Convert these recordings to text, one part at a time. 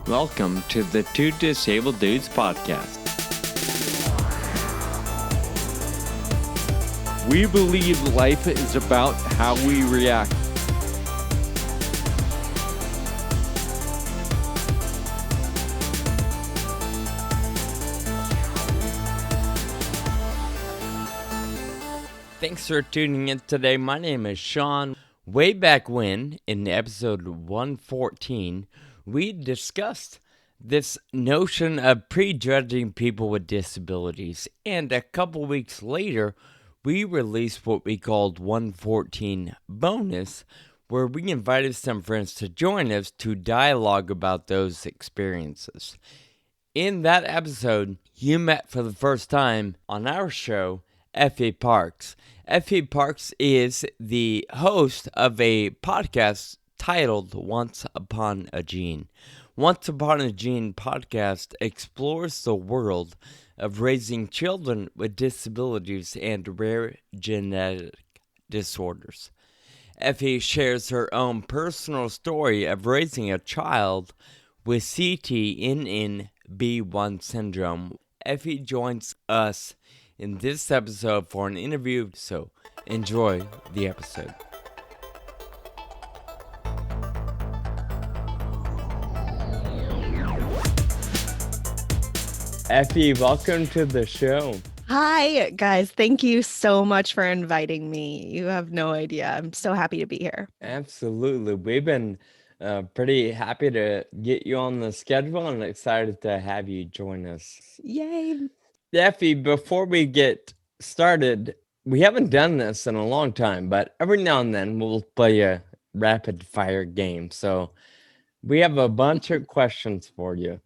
Welcome to the Two Disabled Dudes podcast. We believe life is about how we react. Thanks for tuning in today. My name is Sean. Way back when, in episode 114, we discussed this notion of prejudging people with disabilities. And a couple weeks later, we released what we called 114 Bonus, where we invited some friends to join us to dialogue about those experiences. In that episode, you met for the first time on our show Effie Parks. Effie Parks is the host of a podcast titled Once Upon a Gene. Once Upon a Gene podcast explores the world of raising children with disabilities and rare genetic disorders. Effie shares her own personal story of raising a child with CTNNB1 syndrome. Effie joins us in this episode for an interview, so enjoy the episode. Effie, welcome to the show. Hi, guys. Thank you so much for inviting me. You have no idea. I'm so happy to be here. Absolutely. We've been pretty happy to get you on the schedule and excited to have you join us. Yay. Effie, before we get started, we haven't done this in a long time, but every now and then we'll play a rapid fire game. So we have a bunch of questions for you.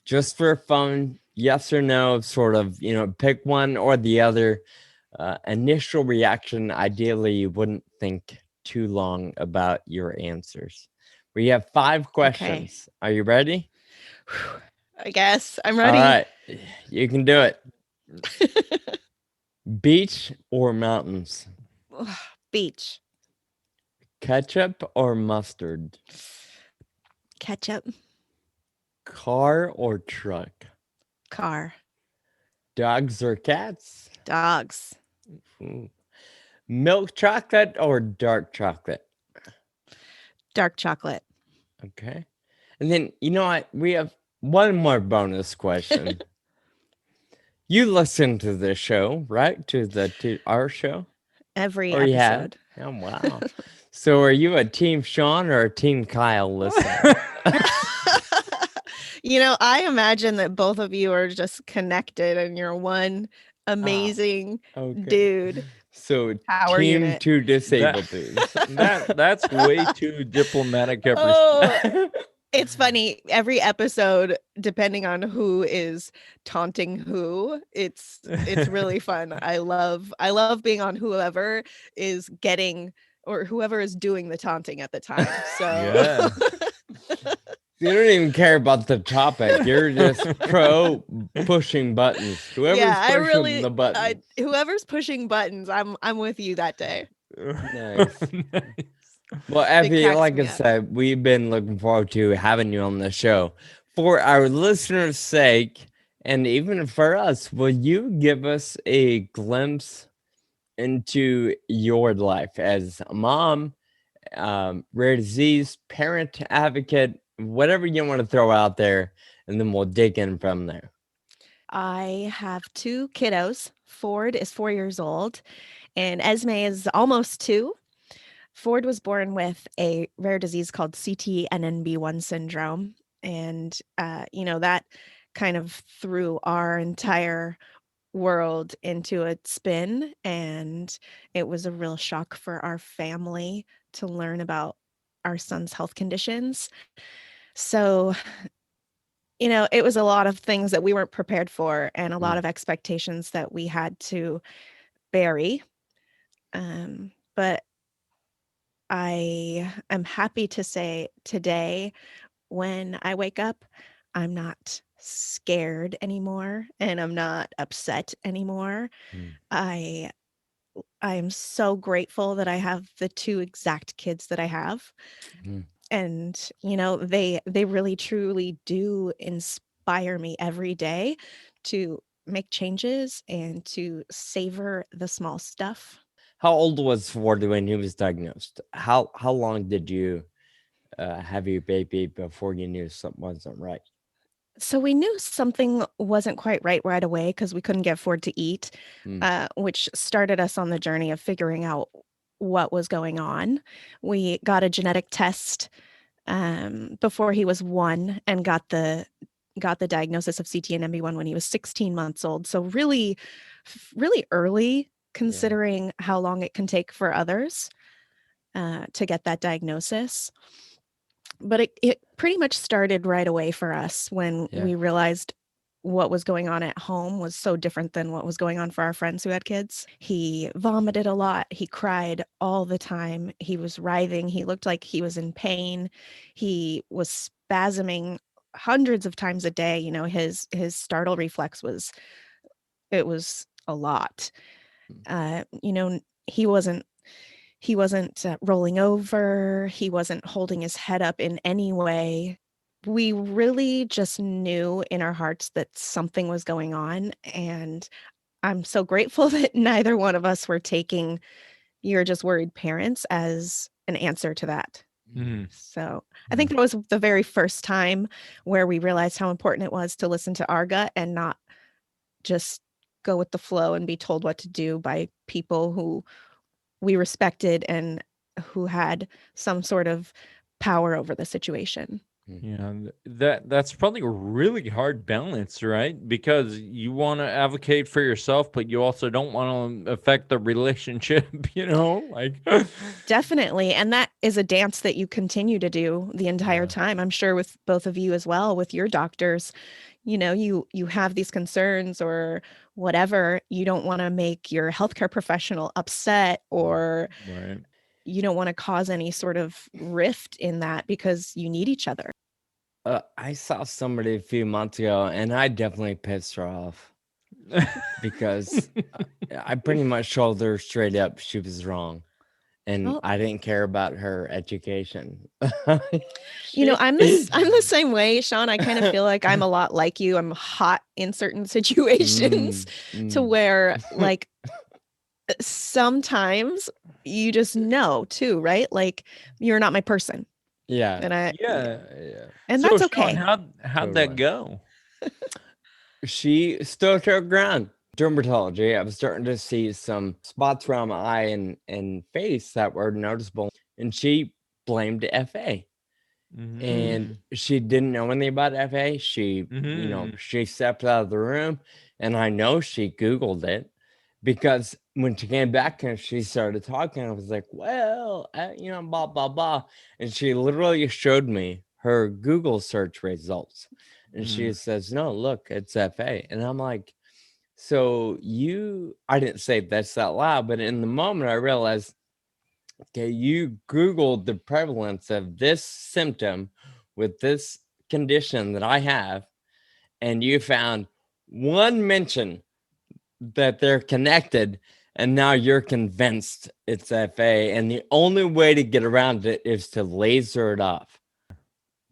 Just for fun, yes or no, sort of, pick one or the other. Initial reaction, ideally, you wouldn't think too long about your answers. We have 5 questions. Okay. Are you ready? I guess I'm ready. All right, you can do it. Beach or mountains? Beach. Ketchup or mustard? Ketchup. Car or truck? Car. Dogs or cats? Dogs. Ooh. Milk chocolate or dark chocolate? Dark chocolate. Okay. And then, you know what? We have one more bonus question. You listen to this show, right? To our show? Every episode. Oh, wow. So are you a Team Sean or a Team Kyle listener? I imagine that both of you are just connected and you're one amazing dude. So Team Two Disabled Dudes. That's way too diplomatic. It's funny. Every episode, depending on who is taunting who, it's really fun. I love being on whoever is getting or whoever is doing the taunting at the time. So yeah. You don't even care about the topic. You're just pro pushing buttons. Whoever's pushing the buttons. Whoever's pushing buttons, I'm with you that day. Nice. Well, Effie, like I said, we've been looking forward to having you on the show. For our listeners' sake, and even for us, will you give us a glimpse into your life as a mom, rare disease, parent advocate, whatever you want to throw out there, and then we'll dig in from there. I have 2 kiddos. Ford is 4 years old, and Esme is almost 2. Ford was born with a rare disease called CTNNB1 syndrome, and that kind of threw our entire world into a spin, and it was a real shock for our family to learn about our son's health conditions. So, it was a lot of things that we weren't prepared for and a lot of expectations that we had to bury. But I am happy to say today, when I wake up, I'm not scared anymore and I'm not upset anymore. I am so grateful that I have the 2 exact kids that I have. And they really truly do inspire me every day to make changes and to savor the small stuff. How old was Ford when he was diagnosed? How long did you have your baby before you knew something wasn't right? So we knew something wasn't quite right away because we couldn't get Ford to eat, Mm, which started us on the journey of figuring out what was going on. We got a genetic test before he was 1 and got the diagnosis of CTNMB1 when he was 16 months old. So really early yeah, considering how long it can take for others to get that diagnosis. But it pretty much started right away for us when yeah. we realized what was going on at home was so different than what was going on for our friends who had kids. He vomited a lot. He cried all the time. He was writhing. He looked like he was in pain. He was spasming hundreds of times a day. His startle reflex was a lot. Mm, He wasn't rolling over. He wasn't holding his head up in any way. We really just knew in our hearts that something was going on. And I'm so grateful that neither one of us were taking "you're just worried parents" as an answer to that. mm. Mhm. So I Yeah. think that was the very first time where we realized how important it was to listen to our gut and not just go with the flow and be told what to do by people who we respected and who had some sort of power over the situation. Mm. Yeah, that's probably a really hard balance, right? Because you want to advocate for yourself, but you also don't want to affect the relationship, like Definitely. And that is a dance that you continue to do the entire yeah. time. I'm sure with both of you as well, with your doctors, you have these concerns or whatever. You don't want to make your healthcare professional upset, or Right. you don't want to cause any sort of rift in that because you need each other. I saw somebody a few months ago, and I definitely pissed her off because I pretty much told her straight up she was wrong, and Well, I didn't care about her education. You know, She, I'm the same way, Sean. I kind of feel like I'm a lot like you. I'm hot in certain situations mm, to mm. where like sometimes you just know too, right? Like you're not my person. Yeah, And Yeah, yeah. and So, that's Sean, okay. how'd that totally. go? She stood her ground. Dermatology, I was starting to see some spots around my eye and face that were noticeable, and she blamed FA. And Mhm. she didn't know anything about FA. She, Mhm. she stepped out of the room, and I know she Googled it because when she came back and she started talking, I was like, well, blah, blah, blah. And she literally showed me her Google search results. And she Mhm. says, no, look, it's FA. And I'm like, so I didn't say that's out loud, but in the moment I realized, okay, you Googled the prevalence of this symptom with this condition that I have, and you found one mention that they're connected, and now you're convinced it's FA, and the only way to get around it is to laser it off.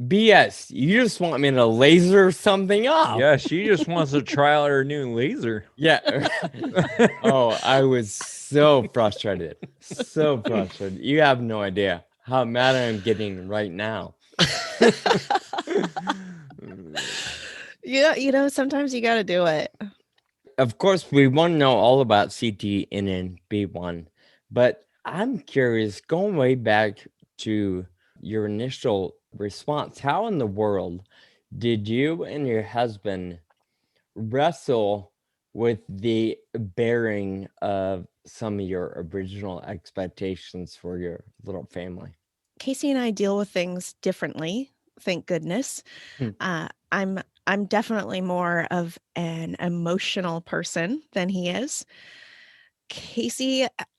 BS, you just want me to laser something off. Yeah, she just wants to try out her new laser. Yeah. Oh, I was so frustrated. So frustrated. You have no idea how mad I am getting right now. Yeah, sometimes you got to do it. Of course, we want to know all about CTNNB1, but I'm curious, going way back to your initial response, how in the world did you and your husband wrestle with the bearing of some of your original expectations for your little family? Casey and I deal with things differently, thank goodness. Hmm. I'm definitely more of an emotional person than he is.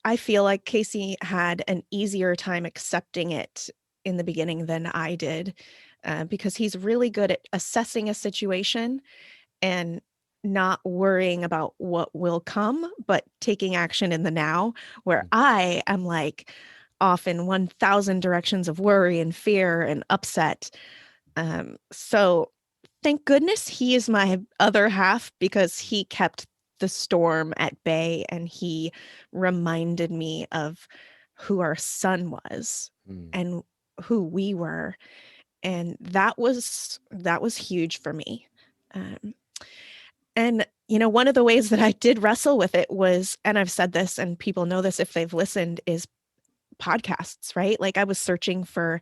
I feel like Casey had an easier time accepting it in the beginning than I did, because he's really good at assessing a situation and not worrying about what will come, but taking action in the now. Where Mm. I am like, off in 1,000 directions of worry and fear and upset. So thank goodness he is my other half, because he kept the storm at bay and he reminded me of who our son was Mm. and who we were. And that was huge for me. Um, and one of the ways that I did wrestle with it was, and I've said this and people know this if they've listened, is podcasts, right? Like I was searching for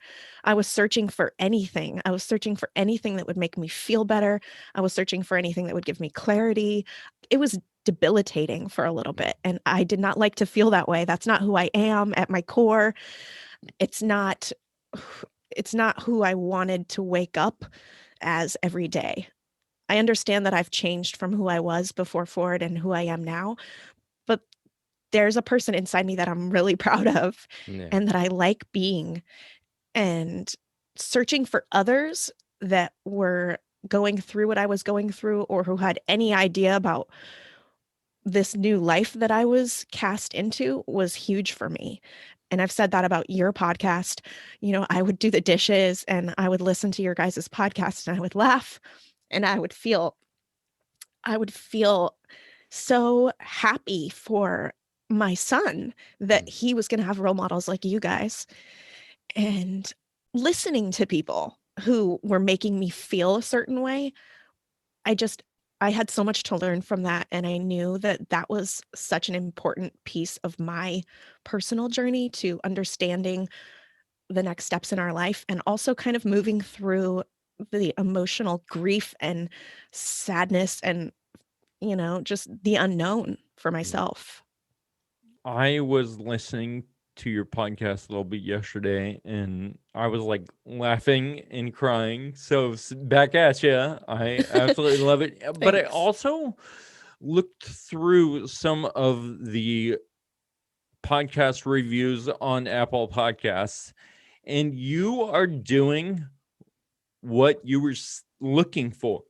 anything. I was searching for anything that would make me feel better. I was searching for anything that would give me clarity. It was debilitating for a little bit, and I did not like to feel that way. That's not who I am at my core. It's not it's not who I wanted to wake up as every day. I understand that I've changed from who I was before Ford and who I am now, but there's a person inside me that I'm really proud of Yeah. and that I like being. And searching for others that were going through what I was going through, or who had any idea about this new life that I was cast into, was huge for me. And I've said that about your podcast. I would do the dishes and I would listen to your guys' podcast and I would laugh and I would feel so happy for my son that Mm. he was going to have role models like you guys. And listening to people who were making me feel a certain way, I just I had so much to learn from that, and I knew that that was such an important piece of my personal journey to understanding the next steps in our life, and also kind of moving through the emotional grief and sadness and just the unknown for Yeah. myself. I was listening to your podcast a little bit yesterday, and I was like laughing and crying. So back at you. I absolutely love it. But I Thanks. also looked through some of the podcast reviews on Apple Podcasts, and you are doing what you were looking for.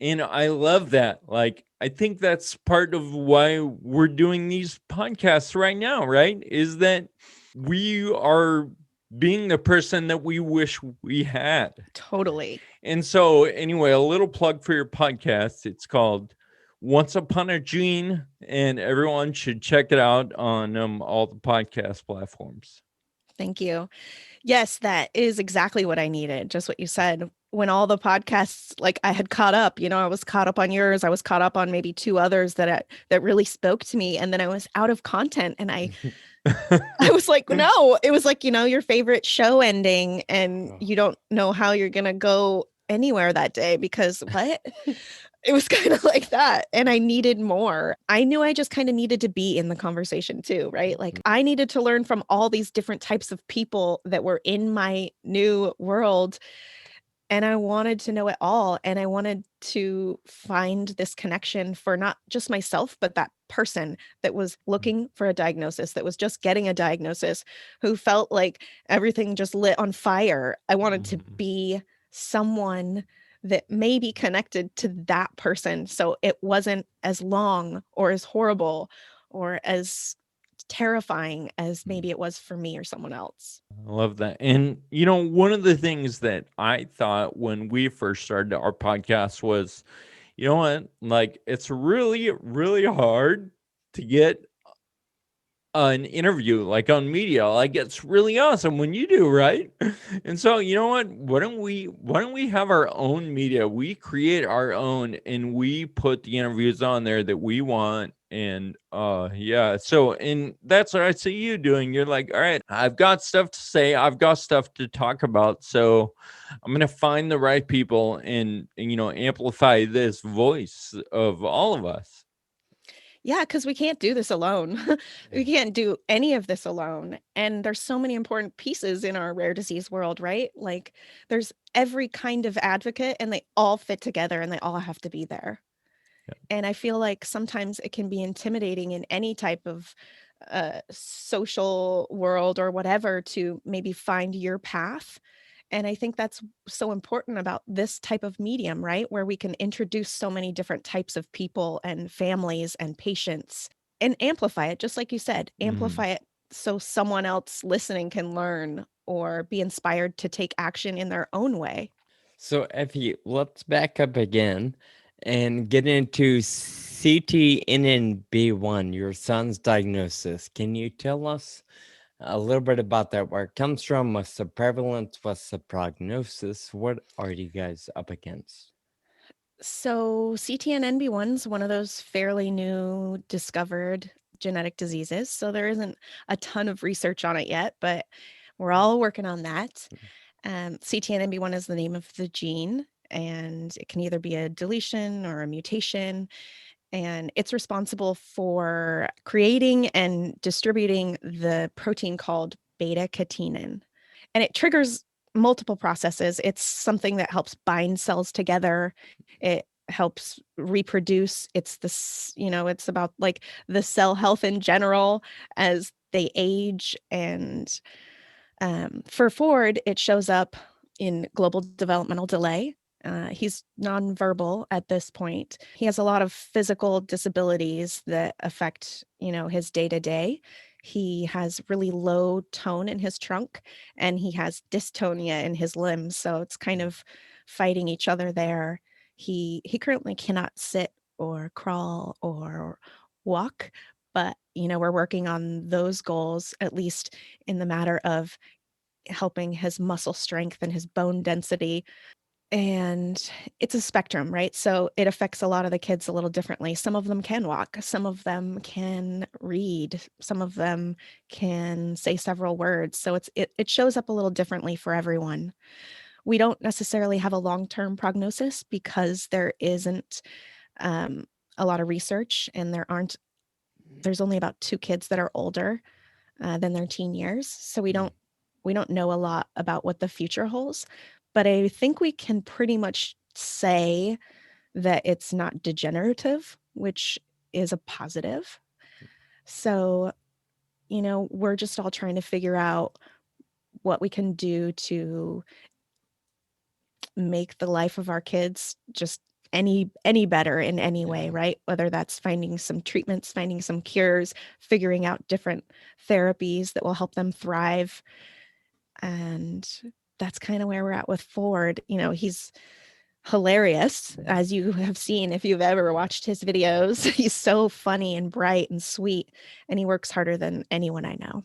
And I love that. Like, I think that's part of why we're doing these podcasts right now, right? Is that we are being the person that we wish we had. Totally. And so, anyway, a little plug for your podcast. It's called Once Upon a Gene, and everyone should check it out on all the podcast platforms. Thank you. Yes, that is exactly what I needed. Just what you said. When all the podcasts, like I had caught up, I was caught up on yours. I was caught up on maybe two others that really spoke to me, and then I was out of content, and I was like, no. It was like, your favorite show ending, and Oh. you don't know how you're gonna go anywhere that day because what? It was kind of like that. And I needed more. I knew I just kind of needed to be in the conversation too, right? Like I needed to learn from all these different types of people that were in my new world. And I wanted to know it all. And I wanted to find this connection for not just myself, but that person that was looking for a diagnosis, that was just getting a diagnosis, who felt like everything just lit on fire. I wanted to be someone that may be connected to that person. So it wasn't as long or as horrible or as terrifying as maybe it was for me or someone else. I love that. And, one of the things that I thought when we first started our podcast was, you know what? Like, it's really, really hard to get an interview like on media. Like, it's really awesome when you do, right? And so, you know what? Why don't we have our own media? We create our own and we put the interviews on there that we want. And yeah, so and that's what I see you doing. You're like, all right, I've got stuff to say, I've got stuff to talk about. So I'm gonna find the right people and amplify this voice of all of us. Yeah, because we can't do this alone. We can't do any of this alone. And there's so many important pieces in our rare disease world, right? Like there's every kind of advocate and they all fit together and they all have to be there. And I feel like sometimes it can be intimidating in any type of social world or whatever to maybe find your path. And I think that's so important about this type of medium, right? Where we can introduce so many different types of people and families and patients and amplify it, just like you said, Mhm. amplify it so someone else listening can learn or be inspired to take action in their own way. So, Effie, let's back up again and get into CTNNB1, your son's diagnosis. Can you tell us a little bit about that, where it comes from, what's the prevalence, what's the prognosis, what are you guys up against? So, CTNNB1 is one of those fairly new discovered genetic diseases. So, there isn't a ton of research on it yet, but we're all working on that. CTNNB1 is the name of the gene, and it can either be a deletion or a mutation. And it's responsible for creating and distributing the protein called beta catenin. And it triggers multiple processes. It's something that helps bind cells together. It helps reproduce. It's this, it's about like the cell health in general as they age. And for Ford, it shows up in global developmental delay. He's nonverbal at this point. He has a lot of physical disabilities that affect, his day to day. He has really low tone in his trunk, and he has dystonia in his limbs. So it's kind of fighting each other there. He currently cannot sit or crawl or walk, but we're working on those goals, at least in the matter of helping his muscle strength and his bone density. And it's a spectrum, right? So it affects a lot of the kids a little differently. Some of them can walk, some of them can read, some of them can say several words. So it shows up a little differently for everyone. We don't necessarily have a long-term prognosis because there isn't a lot of research, and there's only about 2 kids that are older than their teen years. So we don't know a lot about what the future holds, but I think we can pretty much say that it's not degenerative, which is a positive. So, we're just all trying to figure out what we can do to make the life of our kids just any better in any way, right? Whether that's finding some treatments, finding some cures, figuring out different therapies that will help them thrive. And that's kind of where we're at with Ford. He's hilarious, as you have seen if you've ever watched his videos. He's so funny and bright and sweet, and he works harder than anyone I know.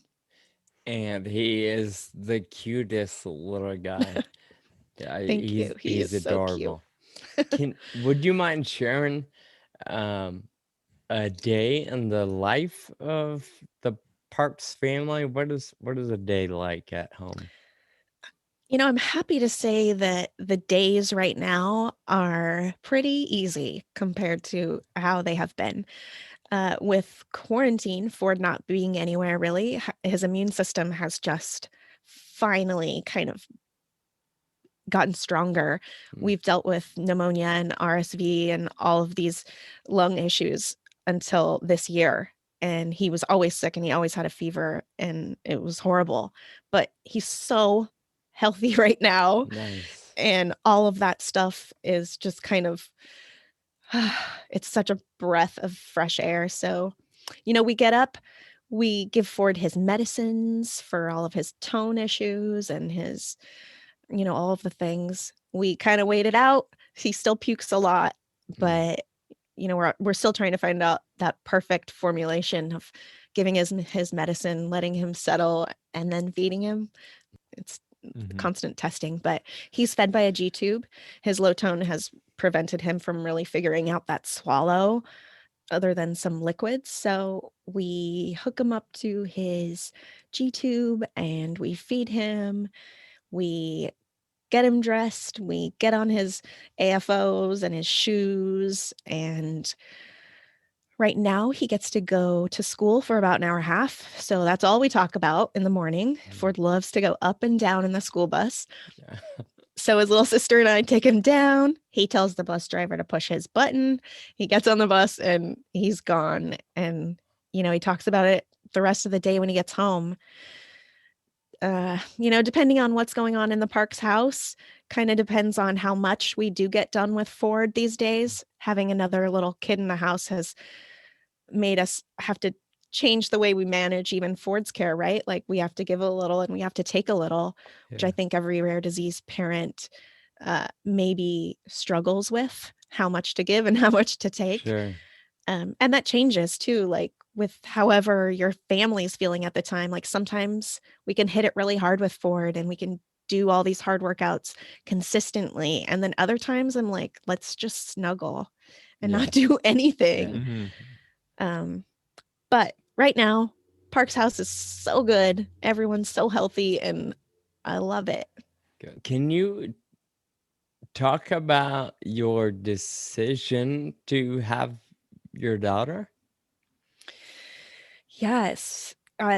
And he is the cutest little guy. Yeah, Thank you. He he's is so cute. adorable. Would you mind sharing a day in the life of the Parks family? What is a day like at home? I'm happy to say that the days right now are pretty easy compared to how they have been. With quarantine, Ford not being anywhere really, his immune system has just finally kind of gotten stronger. We've dealt with pneumonia and RSV and all of these lung issues until this year. And he was always sick, and he always had a fever, and it was horrible. But he's so healthy right now. Nice. And all of that stuff is just kind of, it's such a breath of fresh air. So, we get up, we give Ford his medicines for all of his tone issues and his all of the things. We kind of wait it out. He still pukes a lot, but we're still trying to find out that perfect formulation of giving his medicine, letting him settle, and then feeding him. It's constant testing, but he's fed by a G tube. His low tone has prevented him from really figuring out that swallow other than some liquids. So we hook him up to his G tube and we feed him. We get him dressed, we get on his AFOs and his shoes, and right now he gets to go to school for about an hour and a half. So that's all we talk about in the morning. Ford loves to go up and down in the school bus. Yeah. So his little sister and I take him down. He tells the bus driver to push his button. He gets on the bus and he's gone. And, he talks about it the rest of the day when he gets home. Depending on what's going on in the Parks house, kind of depends on how much we do get done with Ford these days. Having another little kid in the house has made us have to changed the way we manage even Ford's care, right? Like we have to give a little and we have to take a little, which I Yeah. think every rare disease parent maybe struggles with how much to give and how much to take. Sure. And that changes too, like with however your family's feeling at the time. Like sometimes we can hit it really hard with Ford and we can do all these hard workouts consistently. And then other times I'm like, let's just snuggle and Yeah. not do Yeah. anything. Hmm. Um, but right now, Park's house is so good. Everyone's so healthy and I love it. Good. Can you talk about your decision to have your daughter? Yes.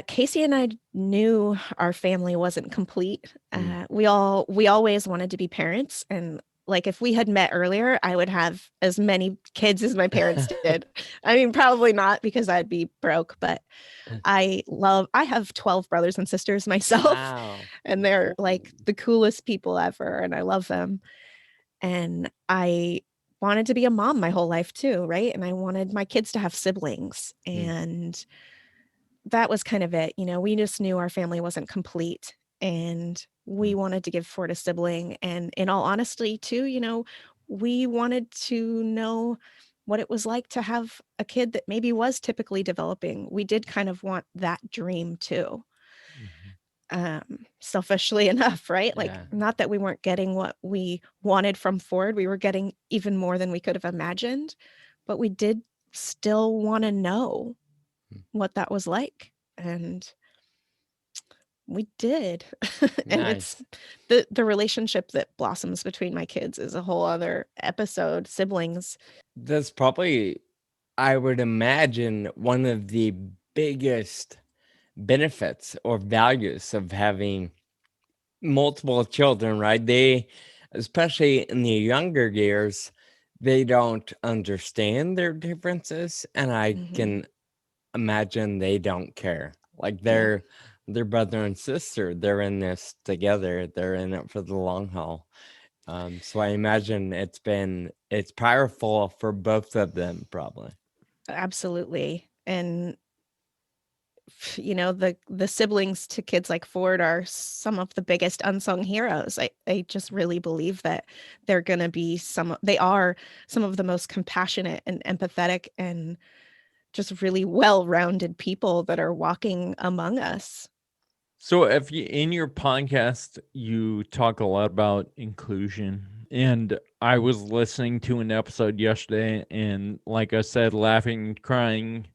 Casey and I knew our family wasn't complete. Mm. We always wanted to be parents, and like if we had met earlier, I would have as many kids as my parents did. I mean, probably not because I'd be broke, but I have 12 brothers and sisters myself, Wow. and they're like the coolest people ever, and I love them. And I wanted to be a mom my whole life too, right? And I wanted my kids to have siblings, Mm. and that was kind of it. We just knew our family wasn't complete and we Mm. wanted to give Ford a sibling. And in all honesty, too, we wanted to know what it was like to have a kid that maybe was typically developing. We did kind of want that dream too. Mhm. Selfishly enough, right? Like, Yeah. not that we weren't getting what we wanted from Ford, we were getting even more than we could have imagined, but we did still want to know Mm. what that was like. And we did. And it's Nice. the relationship that blossoms between my kids is a whole other episode. Siblings. That's probably, I would imagine, one of the biggest benefits or values of having multiple children, right? They, especially in the younger years, they don't understand their differences, and I Mhm. can imagine they don't care. Like Yeah, they're brother and sister. They're in this together. They're in it for the long haul. So I imagine it's powerful for both of them, probably. absolutely. And the siblings to kids like Ford are some of the biggest unsung heroes. I just really believe that they are some of the most compassionate and empathetic and just really well-rounded people that are walking among us. So, if you in your podcast, you talk a lot about inclusion, and I was listening to an episode yesterday, and like I said, laughing, and crying.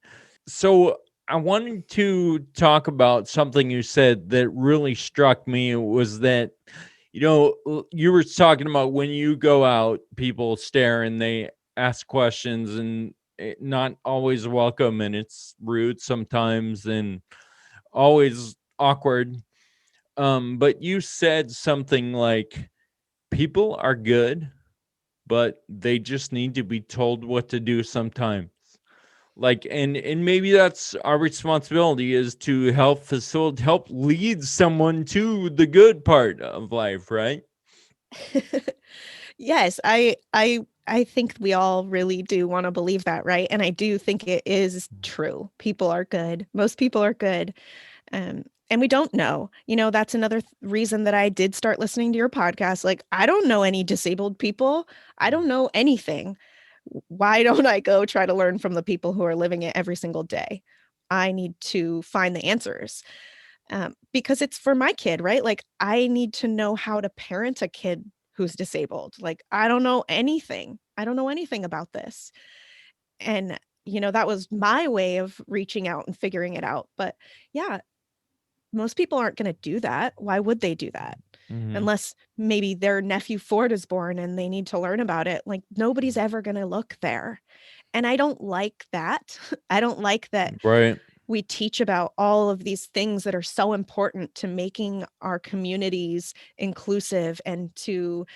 So, I wanted to talk about something you said that really struck me was that you were talking about when you go out, people stare and they ask questions, and not always welcome, and it's rude sometimes, and always awkward. But you said something like, people are good, but they just need to be told what to do sometimes. Like, and maybe that's our responsibility, is to help facilitate, help lead someone to the good part of life, right? Yes, I think we all really do want to believe that, right? And I do think it is true. People are good. Most people are good. And we don't know. That's another reason that I did start listening to your podcast. Like, I don't know any disabled people. I don't know anything. Why don't I go try to learn from the people who are living it every single day? I need to find the answers, because it's for my kid, right? Like, I need to know how to parent a kid who's disabled. Like, I don't know anything. I don't know anything about this. And, that was my way of reaching out and figuring it out. But yeah, most people aren't going to do that. Why would they do that? Mm-hmm. Unless maybe their nephew Ford is born and they need to learn about it. Like, nobody's ever going to look there. And I don't like that. I don't like that Right. we teach about all of these things that are so important to making our communities inclusive and to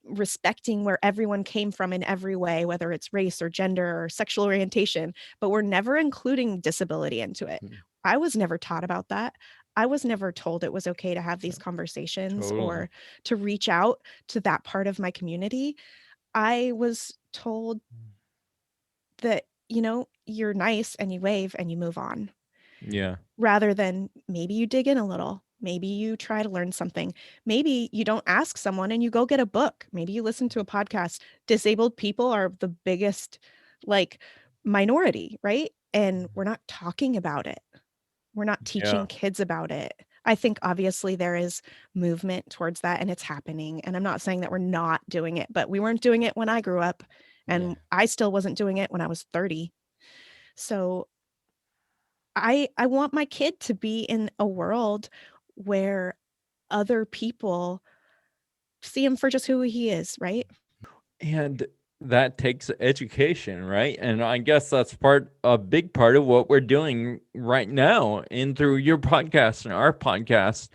respecting where everyone came from in every way, whether it's race or gender or sexual orientation, but we're never including disability into it. Mm. I was never taught about that. I was never told it was okay to have these conversations Totally. or to reach out to that part of my community. I was told that, you're nice and you wave and you move on. Yeah. rather than maybe you dig in a little. Maybe you try to learn something. Maybe you don't ask someone and you go get a book. Maybe you listen to a podcast. Disabled people are the biggest, like, minority, right? And we're not talking about it. We're not Yeah. teaching kids about it. I think obviously there is movement towards that and it's happening. And I'm not saying that we're not doing it, but we weren't doing it when I grew up Yeah. and I still wasn't doing it when I was 30. So I want my kid to be in a world where other people see him for just who he is, right? And that takes education, right? And I guess that's a big part of what we're doing right now and through your podcast and our podcast,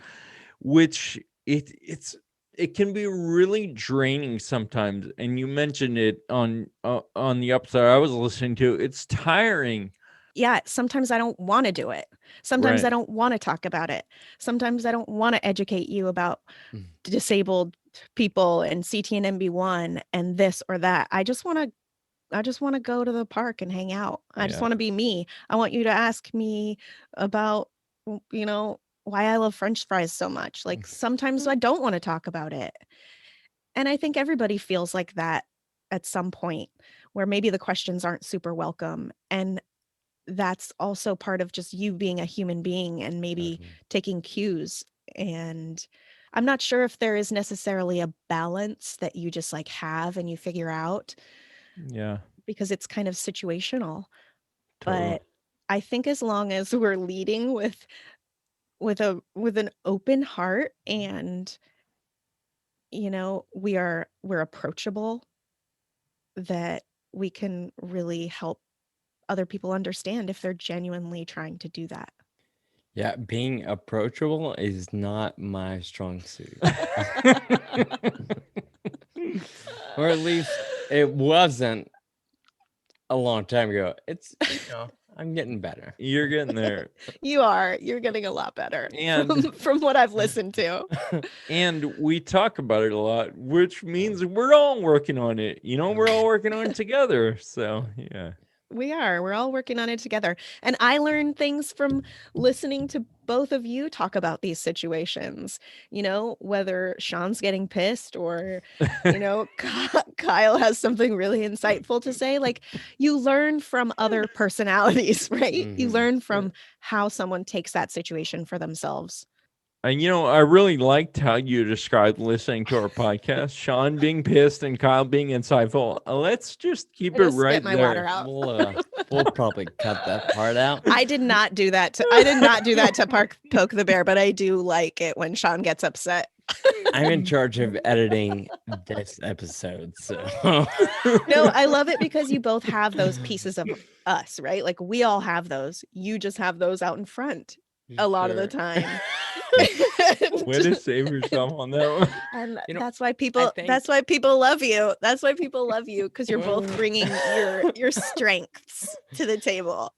which it can be really draining sometimes. And you mentioned it on the episode I was listening to. It's tiring. Yeah, sometimes I don't want to do it. Sometimes I Right. don't want to talk about it. Sometimes I don't want to educate you about Mm. disabled people and CT and MB1 and this or that. I just want to go to the park and hang out. I just Yeah. want to be me. I want you to ask me about why I love french fries so much. Like sometimes I don't want to talk about it. And I think everybody feels like that at some point where maybe the questions aren't super welcome. And that's also part of just you being a human being and maybe Totally. taking cues. And I'm not sure if there is necessarily a balance that you just like have and you figure out Yeah. because it's kind of situational. Totally. But I think as long as we're leading with an open heart and we're approachable, that we can really help other people understand if they're genuinely trying to do that. Yeah, being approachable is not my strong suit. Or at least it wasn't a long time ago. I'm getting better. You're getting there. You're getting a lot better And from what I've listened to. and we talk about it a lot, which means we're all working on it. We're all working on it together. So, yeah. We're all working on it together. And I learned things from listening to both of you talk about these situations, whether Sean's getting pissed or, Kyle has something really insightful to say. Like you learn from other personalities, right? You Mhm. learn from how someone takes that situation for themselves. And I really liked how you described listening to our podcast. Sean being pissed and Kyle being insightful. Let's just keep I it just spit right my water there. out. We'll probably cut that part out. I did not do that to poke the bear, but I do like it when Sean gets upset. I'm in charge of editing this episode, so No, I love it because you both have those pieces of us, right? Like we all have those. You just have those out in front a lot of the Sure. time. Way to save yourself on that one. And You know, that's why people think- that's why people love you. That's why people love you because you're both Well- bringing your strengths to the table.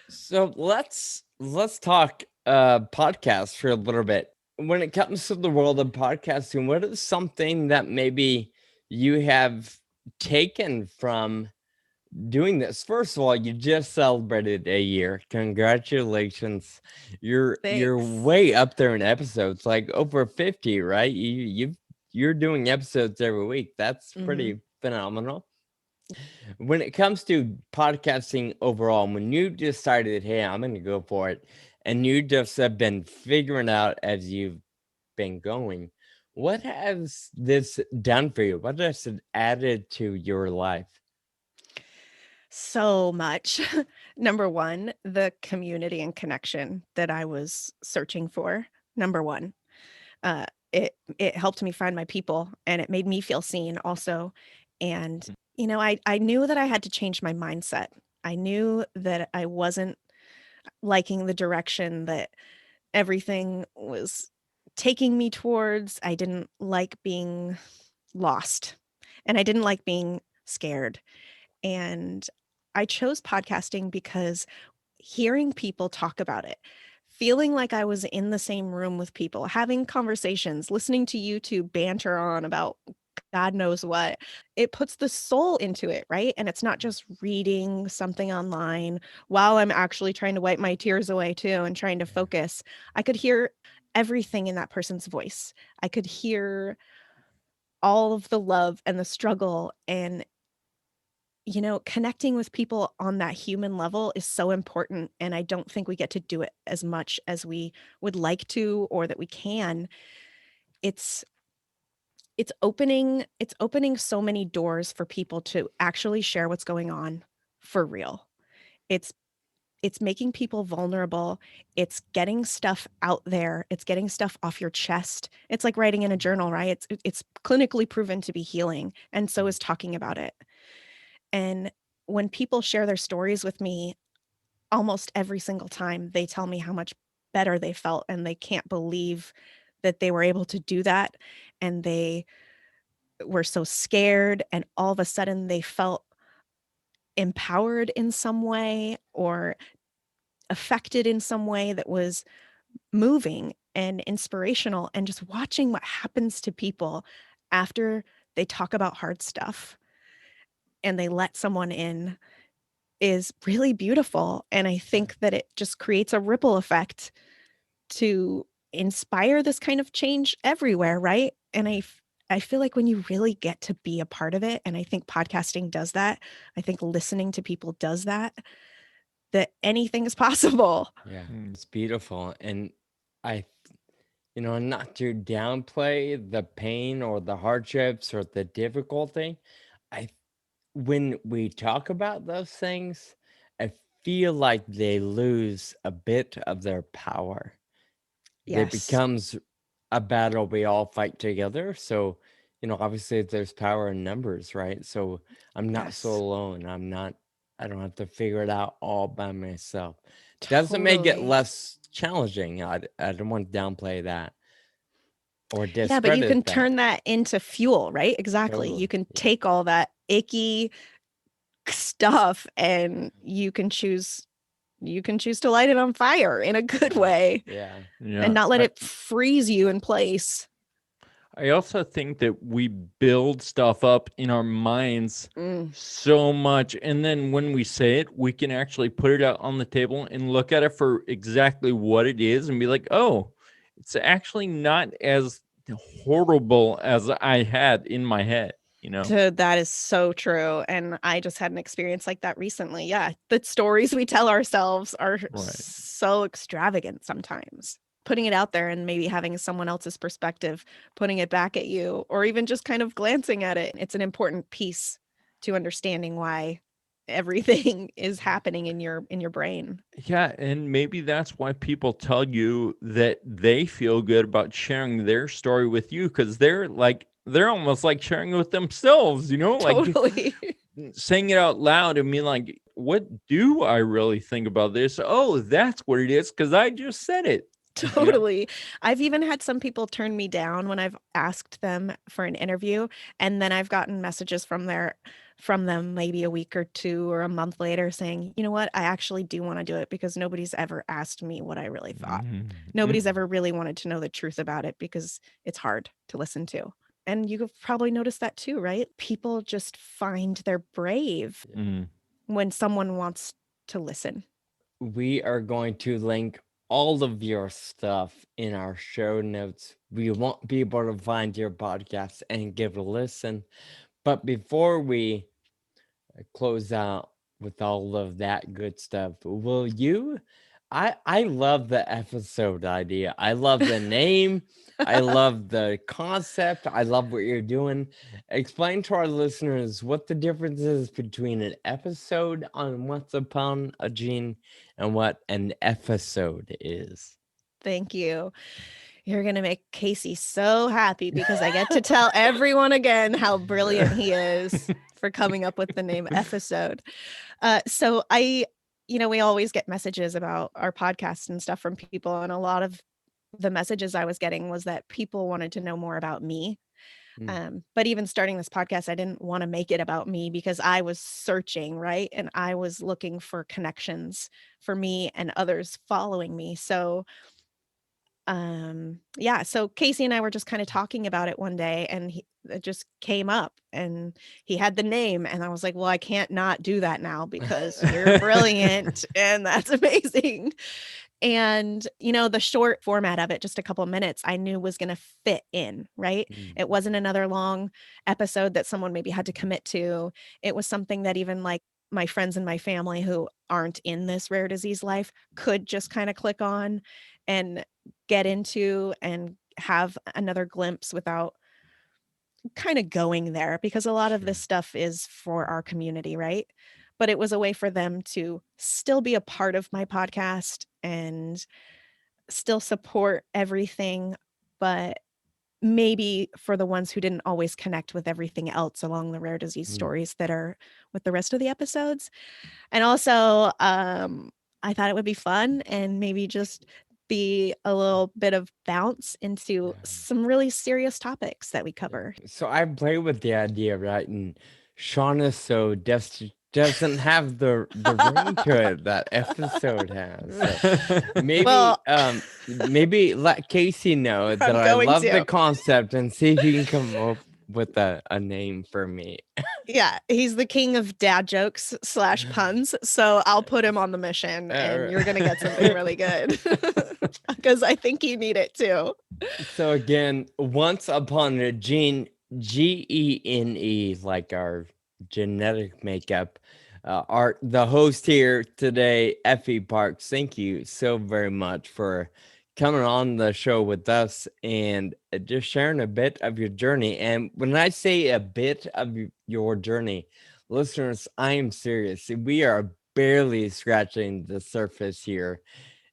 So let's talk podcasts for a little bit. When it comes to the world of podcasting, what is something that maybe you have taken from doing this? First of all, you just celebrated a year. Congratulations. You're Thanks. way up there in episodes, like over 50, right? You're doing episodes every week. That's pretty phenomenal. When it comes to podcasting overall, when you decided, hey, I'm going to go for it, and you just have been figuring out as you've been going, what has this done for you? What has it added to your life? So much. Number one, the community and connection that I was searching for. Number one. It helped me find my people and it made me feel seen also. And, I knew that I had to change my mindset. I knew that I wasn't liking the direction that everything was taking me towards. I didn't like being lost and I didn't like being scared. And I chose podcasting because hearing people talk about it, feeling like I was in the same room with people, having conversations, listening to you two banter on about God knows what. It puts the soul into it, right? And it's not just reading something online while I'm actually trying to wipe my tears away too and trying to focus. I could hear everything in that person's voice. I could hear all of the love and the struggle, and connecting with people on that human level is so important, and I don't think we get to do it as much as we would like to or that we can. It's it's opening so many doors for people to actually share what's going on for real. It's it's making people vulnerable. It's getting stuff out there. It's getting stuff off your chest. It's like writing in a journal, right? It's clinically proven to be healing, and so is talking about it. And when people share their stories with me, almost every single time they tell me how much better they felt, and they can't believe that they were able to do that, and they were so scared, and all of a sudden they felt empowered in some way or affected in some way that was moving and inspirational. And just watching what happens to people after they talk about hard stuff and they let someone in is really beautiful. And I think that it just creates a ripple effect to inspire this kind of change everywhere, right? And I feel like when you really get to be a part of it, and I think podcasting does that, I think listening to people does that, that anything is possible. Yeah, Mm. it's beautiful. And I, not to downplay the pain or the hardships or the difficulty, I, when we talk about those things, I feel like they lose a bit of their power. It Yes, becomes a battle we all fight together. So, obviously there's power in numbers, right? So I'm not so yes, alone. I don't have to figure it out all by myself. Doesn't make it totally. less challenging. I don't want to downplay that or Yeah, but you can discredit that. turn that into fuel, right? Exactly. You Totally. can Yeah. take all that icky stuff and you can choose to light it on fire in a good Yeah. way Yeah. and Yeah. not let it freeze you in place. I also think that we build stuff up in our minds Mm, so much. And then when we say it, we can actually put it out on the table and look at it for exactly what it is and be like, oh, it's actually not as horrible as I had in my head, you know? that is so true. And I just had an experience like that recently. Yeah. The stories we tell ourselves are Right. so extravagant sometimes. Putting it out there and maybe having someone else's perspective, putting it back at you, or even just kind of glancing at it. It's an important piece to understanding why everything is happening in your brain. Yeah, and maybe that's why people tell you that they feel good about sharing their story with you because they're almost like sharing it with themselves, like Totally. saying it out loud. I mean, like, what do I really think about this? Oh, that's what it is because I just said it. You know? Totally. I've even had some people turn me down when I've asked them for an interview, and then I've gotten messages from them maybe a week or 2 or a month later saying, "You know what? I actually do wanna do it because nobody's ever asked me what I really thought. Nobody's Mhm. ever really wanted to know the truth about it because it's hard to listen to." And you've probably noticed that too, right? People just find they're brave Mhm. when someone wants to listen. We are going to link all of your stuff in our show notes. We won't be able to find your podcast and give it a listen. But before we close out with all of that good stuff, will you? I love the episode idea. I love the name. I love the concept. I love what you're doing. Explain to our listeners what the difference is between an episode on Once Upon a Gene and what an episode is. Thank you. You're gonna make Casey so happy because I get to tell everyone again how brilliant he is for coming up with the name episode. We always get messages about our podcast and stuff from people, and a lot of the messages I was getting was that people wanted to know more about me. Mm. But even starting this podcast, I didn't want to make it about me because I was searching, right? And I was looking for connections for me and others following me. So Yeah, so Casey and I were just kind of talking about it one day, and it just came up, and he had the name, and I was like, well, I can't not do that now because you're brilliant and that's amazing. And, the short format of it, just a couple minutes, I knew was going to fit in, right? It wasn't another long episode that someone maybe had to commit to. It was something that even like my friends and my family who aren't in this rare disease life could just kind of click on and get into and have another glimpse without kind of going there, because a lot of this stuff is for our community, right? But it was a way for them to still be a part of my podcast and still support everything, but maybe for the ones who didn't always connect with everything else along the rare disease stories that are with the rest of the episodes. And also, I thought it would be fun and maybe just be a little bit of bounce into some really serious topics that we cover. So I play with the idea, right? And Shauna so doesn't have the ring to it that episode has. So maybe Well, maybe let Casey know that I going love to. the concept and see if he can come up with a name for me. Yeah, he's the king of dad jokes / puns. So I'll put him on the mission and you're going to get something really good because I think you need it too. So again, once upon a gene, Gene, like our genetic makeup, the host here today, Effie Parks. Thank you so very much for coming on the show with us and just sharing a bit of your journey. And when I say a bit of your journey, listeners, I am serious. We are barely scratching the surface here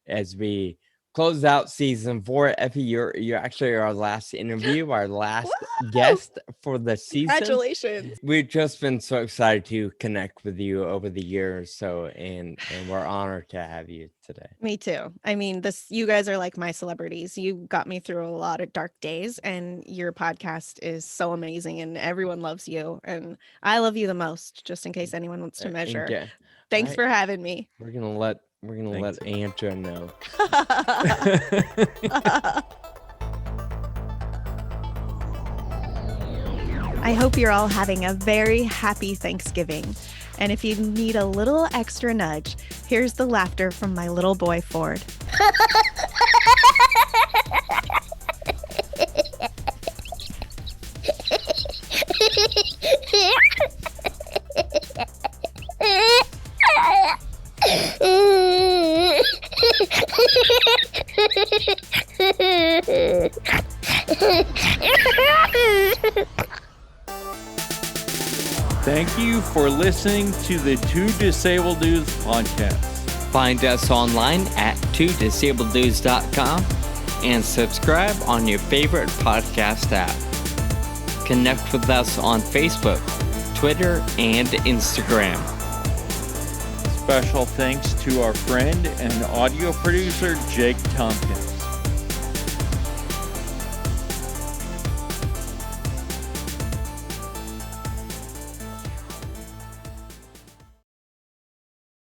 as we close out season 4. Effie, you're actually our last interview, our last guest for the season. Congratulations. We've just been so excited to connect with you over the years, and we're honored to have you today. Me too. I mean, you guys are like my celebrities. You got me through a lot of dark days, and your podcast is so amazing, and everyone loves you, and I love you the most, just in case anyone wants to measure. Thanks for having me. We're gonna let Andrea know. I hope you're all having a very happy Thanksgiving. And if you need a little extra nudge, here's the laughter from my little boy, Ford. Thank you for listening to the Two Disabled Dudes podcast. Find us online at twodisableddudes.com and subscribe on your favorite podcast app. Connect with us on Facebook, Twitter, and Instagram. Special thanks to our friend and audio producer, Jake Tompkins.